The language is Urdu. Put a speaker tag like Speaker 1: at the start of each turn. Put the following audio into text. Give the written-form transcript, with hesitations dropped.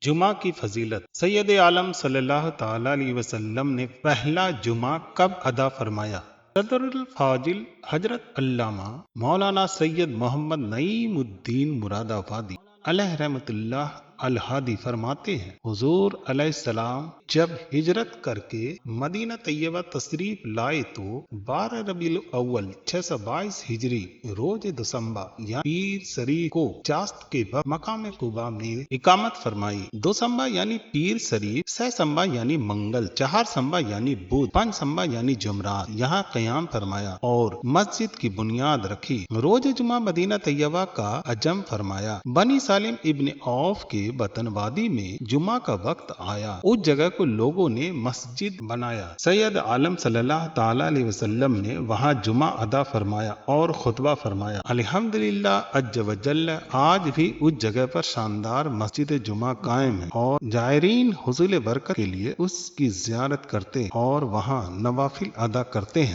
Speaker 1: جمعہ کی فضیلت۔ سید عالم صلی اللہ تعالی علیہ وسلم نے پہلا جمعہ کب ادا فرمایا؟ صدر الفاضل حضرت علامہ مولانا سید محمد نعیم الدین مراد آبادی علیہ رحمۃ اللہ الہادی فرماتے ہیں، حضور علیہ السلام جب ہجرت کر کے مدینہ طیبہ تشریف لائے تو 12 ربیع الاول 622 ہجری روز دوسمبا یا پیر سری کو چاست کے وقت مقام قباء میں اقامت فرمائی۔ دوسمبا یعنی پیر سری، سہ سمبا یعنی منگل، چہار سمبا یعنی بدھ، پانچ سمبا یعنی جمعرات یہاں قیام فرمایا اور مسجد کی بنیاد رکھی۔ روز جمعہ مدینہ طیبہ کا عزم فرمایا۔ بنی سالم ابن عوف کے وطن وادی میں جمعہ کا وقت آیا، اس جگہ کو لوگوں نے مسجد بنایا۔ سید عالم صلی اللہ تعالی علیہ وسلم نے وہاں جمعہ ادا فرمایا اور خطبہ فرمایا۔ الحمدللہ عز وجل آج بھی اس جگہ پر شاندار مسجد جمعہ قائم ہے اور زائرین حصول برکت کے لیے اس کی زیارت کرتے اور وہاں نوافل ادا کرتے ہیں۔